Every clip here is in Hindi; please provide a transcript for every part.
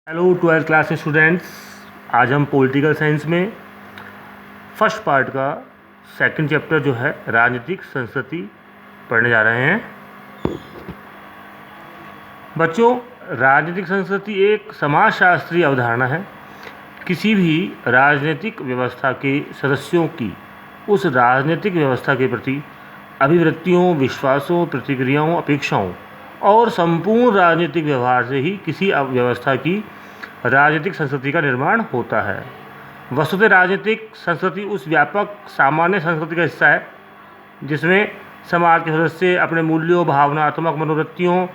हेलो 12th क्लास के स्टूडेंट्स। आज हम पॉलिटिकल साइंस में फर्स्ट पार्ट का सेकंड चैप्टर जो है राजनीतिक संस्कृति पढ़ने जा रहे हैं। बच्चों, राजनीतिक संस्कृति एक समाजशास्त्रीय अवधारणा है। किसी भी राजनीतिक व्यवस्था के सदस्यों की उस राजनीतिक व्यवस्था के प्रति अभिवृत्तियों, विश्वासों, प्रतिक्रियाओं, अपेक्षाओं और संपूर्ण राजनीतिक व्यवहार से ही किसी व्यवस्था की राजनीतिक संस्कृति का निर्माण होता है। वस्तुतः राजनीतिक संस्कृति उस व्यापक सामान्य संस्कृति का हिस्सा है जिसमें समाज के सदस्य अपने मूल्यों, भावनात्मक मनोवृत्तियों,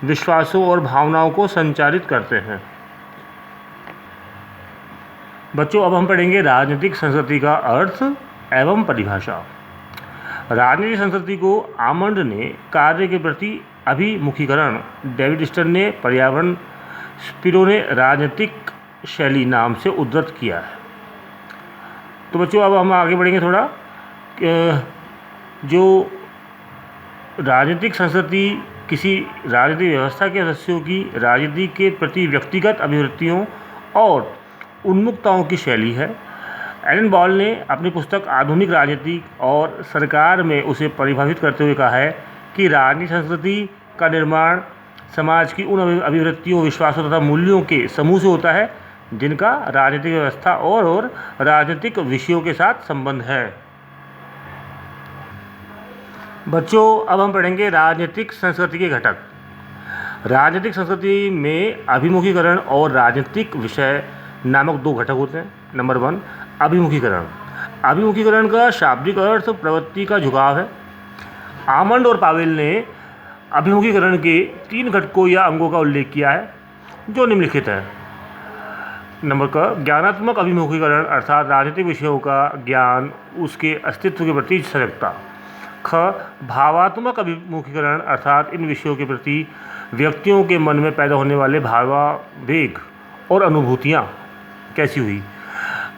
विश्वासों और भावनाओं को संचारित करते हैं। बच्चों, अब हम पढ़ेंगे राजनीतिक संस्कृति का अर्थ एवं परिभाषा। राजनीतिक संस्कृति को आमंड ने कार्य के प्रति अभिमुखीकरण, डेविड स्टर्न ने पर्यावरण, स्पिरो ने राजनीतिक शैली नाम से उद्धृत किया है। तो बच्चों, अब हम आगे बढ़ेंगे थोड़ा। जो राजनीतिक संस्कृति किसी राजनीतिक व्यवस्था के सदस्यों की राजनीति के प्रति व्यक्तिगत अभिवृत्तियों और उन्मुखताओं की शैली है। एलन बॉल ने अपनी पुस्तक आधुनिक राजनीति और सरकार में उसे परिभाषित करते हुए कहा है कि राजनीतिक संस्कृति का निर्माण समाज की उन अभिवृत्तियों, विश्वासों तथा मूल्यों के समूह से होता है जिनका राजनीतिक व्यवस्था और राजनीतिक विषयों के साथ संबंध है। बच्चों, अब हम पढ़ेंगे राजनीतिक संस्कृति के घटक। राजनीतिक संस्कृति में अभिमुखीकरण और राजनीतिक विषय नामक दो घटक होते हैं। नंबर 1, अभिमुखीकरण। अभिमुखीकरण का शाब्दिक अर्थ प्रवृत्ति का झुकाव है। आमंड और पावेल ने अभिमुखीकरण के 3 घटकों या अंगों का उल्लेख किया है जो निम्नलिखित है। नंबर का ज्ञानात्मक अभिमुखीकरण अर्थात राजनीतिक विषयों का ज्ञान, उसके अस्तित्व के प्रति सजगता। ख, भावात्मक अभिमुखीकरण अर्थात इन विषयों के प्रति व्यक्तियों के मन में पैदा होने वाले भावावेग और अनुभूतियाँ कैसी हुई।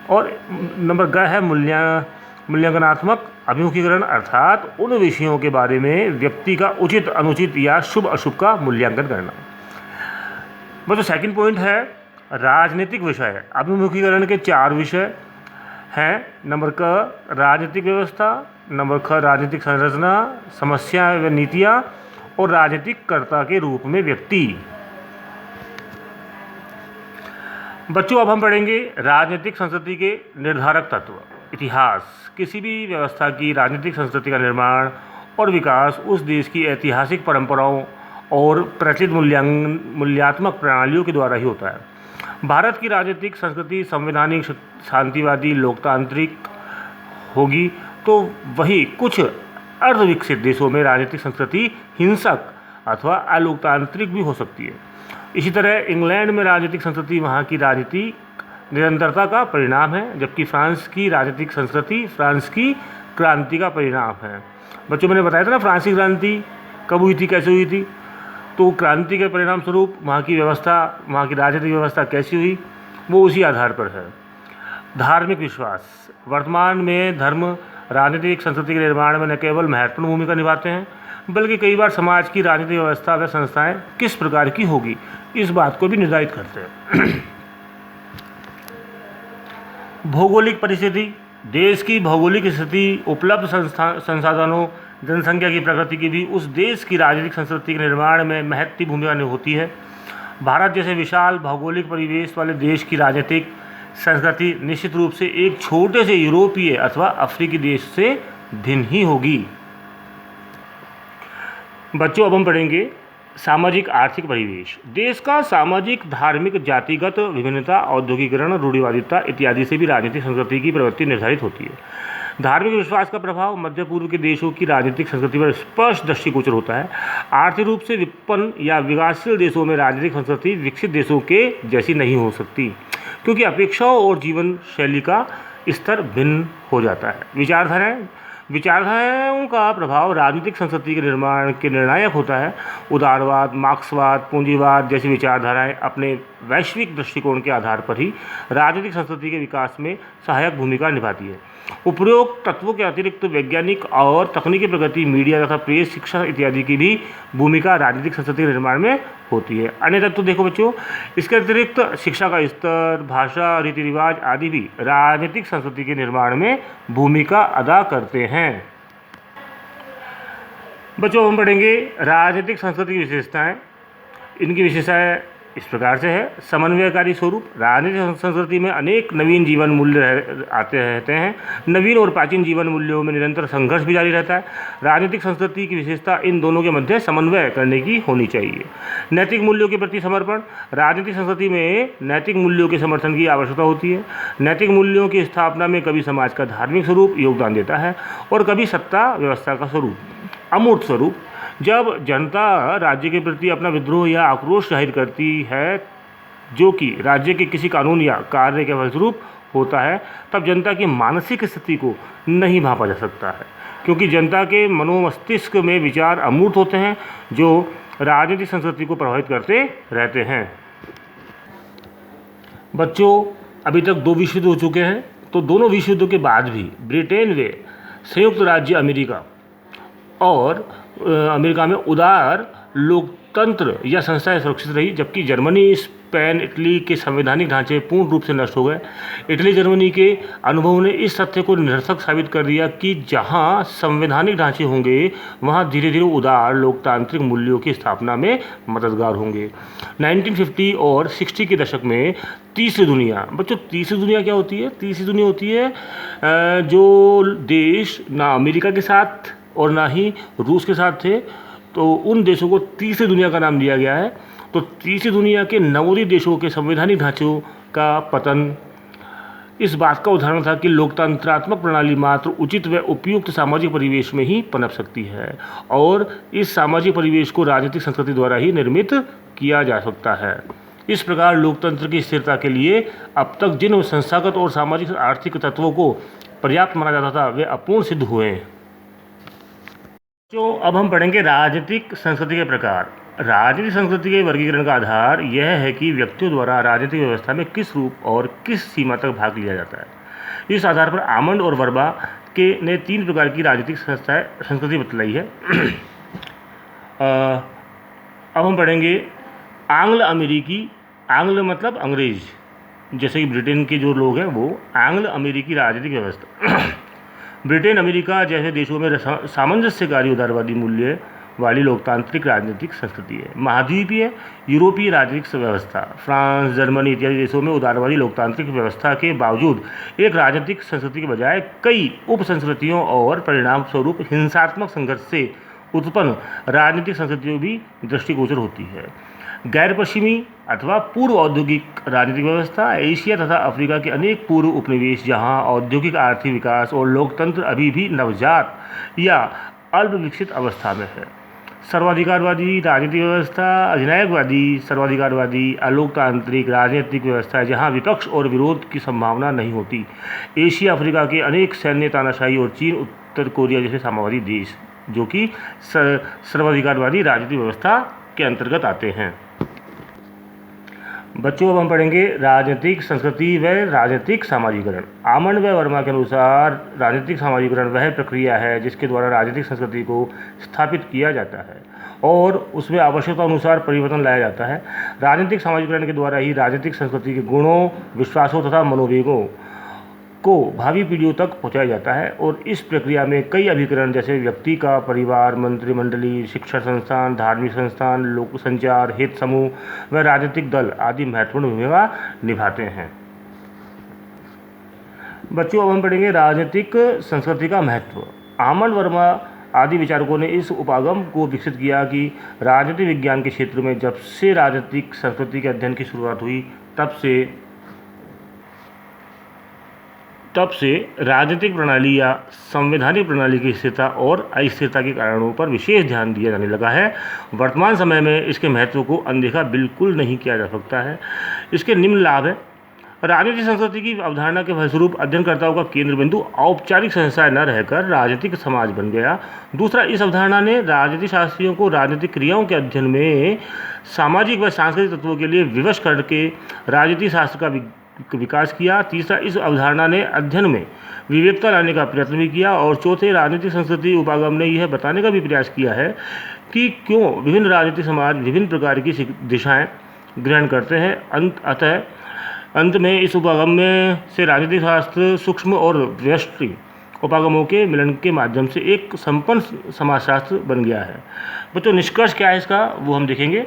और नंबर ग है मूल्यांकनात्मक अभिमुखीकरण अर्थात उन विषयों के बारे में व्यक्ति का उचित, अनुचित या शुभ अशुभ का मूल्यांकन करना। बस सेकंड पॉइंट है राजनीतिक विषय। अभिमुखीकरण के 4 विषय हैं। नंबर क, राजनीतिक व्यवस्था। नंबर ख, राजनीतिक संरचना, समस्या व नीतियाँ और राजनीतिक कर्ता के रूप में व्यक्ति। बच्चों, अब हम पढ़ेंगे राजनीतिक संस्कृति के निर्धारक तत्व। इतिहास। किसी भी व्यवस्था की राजनीतिक संस्कृति का निर्माण और विकास उस देश की ऐतिहासिक परंपराओं और प्रचलित मूल्यात्मक प्रणालियों के द्वारा ही होता है। भारत की राजनीतिक संस्कृति संवैधानिक, शांतिवादी, लोकतांत्रिक होगी तो वही कुछ अर्धविकसित देशों में राजनीतिक संस्कृति हिंसक अथवा अलोकतांत्रिक भी हो सकती है। इसी तरह इंग्लैंड में राजनीतिक संस्कृति वहाँ की राजनीतिक निरंतरता का परिणाम है, जबकि फ्रांस की राजनीतिक संस्कृति फ्रांस की क्रांति का परिणाम है। बच्चों, मैंने बताया था ना फ्रांस की क्रांति कब हुई थी, कैसे हुई थी। तो क्रांति के परिणाम स्वरूप वहाँ की व्यवस्था, वहाँ की राजनीतिक व्यवस्था कैसी हुई, वो उसी आधार पर है। धार्मिक विश्वास। वर्तमान में धर्म राजनीतिक संस्कृति के निर्माण में न केवल महत्वपूर्ण भूमिका निभाते हैं बल्कि कई बार समाज की राजनीतिक व्यवस्था व संस्थाएं किस प्रकार की होगी इस बात को भी निर्धारित करते हैं। भौगोलिक परिस्थिति। देश की भौगोलिक स्थिति, उपलब्ध संसाधनों, जनसंख्या की प्रकृति की भी उस देश की राजनीतिक संस्कृति के निर्माण में महत्वपूर्ण भूमिका होती है। भारत जैसे विशाल भौगोलिक परिवेश वाले देश की राजनीतिक संस्कृति निश्चित रूप से एक छोटे से यूरोपीय अथवा अफ्रीकी देश से भिन्न ही होगी। बच्चों, अब हम पढ़ेंगे सामाजिक आर्थिक परिवेश। देश का सामाजिक, धार्मिक, जातिगत विभिन्नता, औद्योगिकरण, रूढ़िवादिता इत्यादि से भी राजनीतिक संस्कृति की प्रवृत्ति निर्धारित होती है। धार्मिक विश्वास का प्रभाव मध्य पूर्व के देशों की राजनीतिक संस्कृति पर स्पष्ट दृष्टिगोचर होता है। आर्थिक रूप से विपन्न या विकासशील देशों में राजनीतिक संस्कृति विकसित देशों के जैसी नहीं हो सकती क्योंकि अपेक्षाओं और जीवन शैली का स्तर भिन्न हो जाता है। विचारधाराओं का प्रभाव राजनीतिक संस्कृति के निर्माण के निर्णायक होता है। उदारवाद, मार्क्सवाद, पूंजीवाद जैसी विचारधाराएं अपने वैश्विक दृष्टिकोण के आधार पर ही राजनीतिक संस्कृति के विकास में सहायक भूमिका निभाती है। उपरोक्त तत्वों के अतिरिक्त वैज्ञानिक और तकनीकी प्रगति, मीडिया तथा प्रेस, शिक्षा इत्यादि की भी भूमिका राजनीतिक संस्कृति के निर्माण में होती है। अन्य तत्व देखो बच्चों, इसके अतिरिक्त शिक्षा का स्तर, भाषा, रीति रिवाज आदि भी राजनीतिक संस्कृति के निर्माण में भूमिका अदा करते हैं। बच्चों हम पढ़ेंगे राजनीतिक संस्कृति की विशेषताएं। इनकी विशेषताएं इस प्रकार से है। समन्वयकारी स्वरूप, राजनीतिक संस्कृति में अनेक नवीन जीवन मूल्य आते रहते हैं। नवीन और प्राचीन जीवन मूल्यों में निरंतर संघर्ष भी जारी रहता है। राजनीतिक संस्कृति की विशेषता इन दोनों के मध्य समन्वय करने की होनी चाहिए। नैतिक मूल्यों के प्रति समर्पण, राजनीतिक संस्कृति में नैतिक मूल्यों के समर्थन की आवश्यकता होती है। नैतिक मूल्यों की स्थापना में कभी समाज का धार्मिक स्वरूप योगदान देता है और कभी सत्ता व्यवस्था का स्वरूप। अमूर्त स्वरूप, जब जनता राज्य के प्रति अपना विद्रोह या आक्रोश जाहिर करती है जो कि राज्य के किसी कानून या कार्य के फलस्वरूप होता है, तब जनता की मानसिक स्थिति को नहीं भांपा जा सकता है, क्योंकि जनता के मनोमस्तिष्क में विचार अमूर्त होते हैं जो राजनीतिक संस्कृति को प्रभावित करते रहते हैं। बच्चों अभी तक 2 विश्व युद्ध हो चुके हैं, तो दोनों विश्व युद्धों के बाद भी ब्रिटेन व संयुक्त राज्य अमेरिका और अमेरिका में उदार लोकतंत्र या संस्थाएं सुरक्षित रही, जबकि जर्मनी, स्पेन, इटली के संवैधानिक ढांचे पूर्ण रूप से नष्ट हो गए। इटली जर्मनी के अनुभव ने इस तथ्य को निरर्थक साबित कर दिया कि जहां संवैधानिक ढांचे होंगे वहां धीरे धीरे उदार लोकतांत्रिक मूल्यों की स्थापना में मददगार होंगे। 1950 और 60 के दशक में तीसरी दुनिया, बच्चों तीसरी दुनिया क्या होती है? तीसरी दुनिया होती है जो देश ना अमेरिका के साथ और ना ही रूस के साथ थे, तो उन देशों को तीसरी दुनिया का नाम दिया गया है। तो तीसरी दुनिया के नवोदित देशों के संवैधानिक ढांचों का पतन इस बात का उदाहरण था कि लोकतंत्रात्मक प्रणाली मात्र उचित व उपयुक्त सामाजिक परिवेश में ही पनप सकती है और इस सामाजिक परिवेश को राजनीतिक संस्कृति द्वारा ही निर्मित किया जा सकता है। इस प्रकार लोकतंत्र की स्थिरता के लिए अब तक जिन संस्थागत और सामाजिक आर्थिक तत्वों को पर्याप्त माना जाता था वे अपूर्ण सिद्ध हुए। तो अब हम पढ़ेंगे राजनीतिक संस्कृति के प्रकार। राजनीतिक संस्कृति के वर्गीकरण का आधार यह है कि व्यक्तियों द्वारा राजनीतिक व्यवस्था में किस रूप और किस सीमा तक भाग लिया जाता है। इस आधार पर आमंड और वर्बा ने 3 प्रकार की राजनीतिक संस्कृति बतलाई है। अब हम पढ़ेंगे आंग्ल अमेरिकी। आंग्ल मतलब अंग्रेज, जैसे कि ब्रिटेन के जो लोग हैं वो आंग्ल अमेरिकी राजनीतिक व्यवस्था। ब्रिटेन, अमेरिका जैसे देशों में सामंजस्यकारी उदारवादी मूल्य वाली लोकतांत्रिक राजनीतिक संस्कृति है। महाद्वीपीय यूरोपीय राजनीतिक व्यवस्था, फ्रांस, जर्मनी इत्यादि देशों में उदारवादी लोकतांत्रिक व्यवस्था के बावजूद एक राजनीतिक संस्कृति के बजाय कई उप संस्कृतियों और परिणाम स्वरूप हिंसात्मक संघर्ष से उत्पन्न राजनीतिक संस्कृतियों भी दृष्टिगोचर होती है। गैर पश्चिमी अथवा पूर्व औद्योगिक राजनीतिक व्यवस्था, एशिया तथा अफ्रीका के अनेक पूर्व उपनिवेश जहां औद्योगिक आर्थिक विकास और लोकतंत्र अभी भी नवजात या अल्प विकसित अवस्था में है। सर्वाधिकारवादी राजनीतिक व्यवस्था, अधिनायकवादी, सर्वाधिकारवादी, अलोकतांत्रिक राजनीतिक व्यवस्था जहां विपक्ष और विरोध की संभावना नहीं होती। एशिया अफ्रीका के अनेक सैन्य तानाशाही और चीन, उत्तर कोरिया जैसे साम्यवादी देश जो कि सर्वाधिकारवादी राजनीतिक व्यवस्था के अंतर्गत आते हैं। बच्चों अब हम पढ़ेंगे राजनीतिक संस्कृति व राजनीतिक सामाजिकरण। आमंड व वर्मा के अनुसार राजनीतिक सामाजिकरण वह प्रक्रिया है जिसके द्वारा राजनीतिक संस्कृति को स्थापित किया जाता है और उसमें आवश्यकता अनुसार परिवर्तन लाया जाता है। राजनीतिक सामाजिकरण के द्वारा ही राजनीतिक संस्कृति के गुणों, विश्वासों तथा मनोवेगों को भावी पीढ़ियों तक पहुंचाया जाता है और इस प्रक्रिया में कई अभिकरण जैसे व्यक्ति का परिवार, मंत्रिमंडली, शिक्षा संस्थान, धार्मिक संस्थान, लोक संचार, हित समूह व राजनीतिक दल आदि महत्वपूर्ण भूमिका निभाते हैं। बच्चों अब हम पढ़ेंगे राजनीतिक संस्कृति का महत्व। आमंड, वर्मा आदि विचारकों ने इस उपागम को विकसित किया कि राजनीति विज्ञान के क्षेत्र में जब से राजनीतिक संस्कृति के अध्ययन की शुरुआत हुई तब से राजनीतिक प्रणाली या संवैधानिक प्रणाली की स्थिरता और अस्थिरता के कारणों पर विशेष ध्यान दिया जाने लगा है। वर्तमान समय में इसके महत्व को अनदेखा बिल्कुल नहीं किया जा सकता है। इसके निम्न लाभ है। राजनीतिक संस्कृति की अवधारणा के फलस्वरूप अध्ययनकर्ताओं का केंद्र बिंदु औपचारिक संस्थाएं न रहकर राजनीतिक समाज बन गया। दूसरा, इस अवधारणा ने राजनीतिक शास्त्रियों को राजनीतिक क्रियाओं के अध्ययन में सामाजिक व सांस्कृतिक तत्वों के लिए विवश करके राजनीतिक शास्त्र का विकास किया। तीसरा, इस अवधारणा ने अध्ययन में विवेकता लाने का प्रयत्न भी किया। और चौथे, राजनीतिक संस्कृति उपागम ने यह बताने का भी प्रयास किया है कि क्यों विभिन्न राजनीतिक समाज विभिन्न प्रकार की दिशाएं ग्रहण करते हैं। अंत में इस उपागम में से राजनीतिक शास्त्र सूक्ष्म और व्यष्टि उपागमों के मिलन के माध्यम से एक संपन्न समाजशास्त्र बन गया है। बच्चों, निष्कर्ष क्या है इसका वो हम देखेंगे।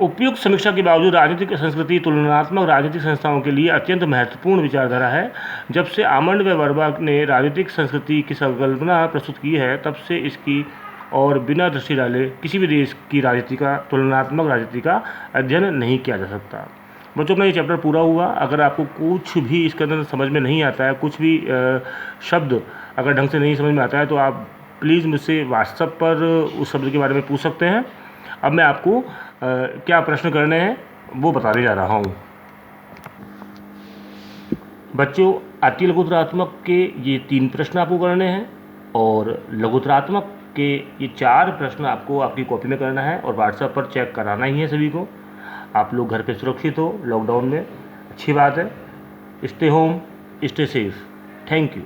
उपयुक्त समीक्षा के बावजूद राजनीतिक संस्कृति तुलनात्मक राजनीतिक संस्थाओं के लिए अत्यंत महत्वपूर्ण विचारधारा है। जब से आमंड व वर्बा ने राजनीतिक संस्कृति की संकल्पना प्रस्तुत की है, तब से इसकी और बिना दृष्टि डाले किसी भी देश की राजनीति का तुलनात्मक राजनीति का अध्ययन नहीं किया जा सकता। बच्चों, अपना ये चैप्टर पूरा हुआ। अगर आपको कुछ भी इसके अंदर समझ में नहीं आता है, कुछ भी शब्द अगर ढंग से नहीं समझ में आता है, तो आप प्लीज़ मुझसे व्हाट्सएप पर उस शब्द के बारे में पूछ सकते हैं। अब मैं आपको क्या प्रश्न करने हैं वो बताने जा रहा हूँ। बच्चों, अति लघुतरात्मक के ये 3 प्रश्न आपको करने हैं और लघुतरात्मक के ये 4 प्रश्न आपको आपकी कॉपी में करना है और व्हाट्सएप पर चेक कराना ही है सभी को। आप लोग घर पे सुरक्षित हो लॉकडाउन में, अच्छी बात है। Stay home, stay safe. Thank you.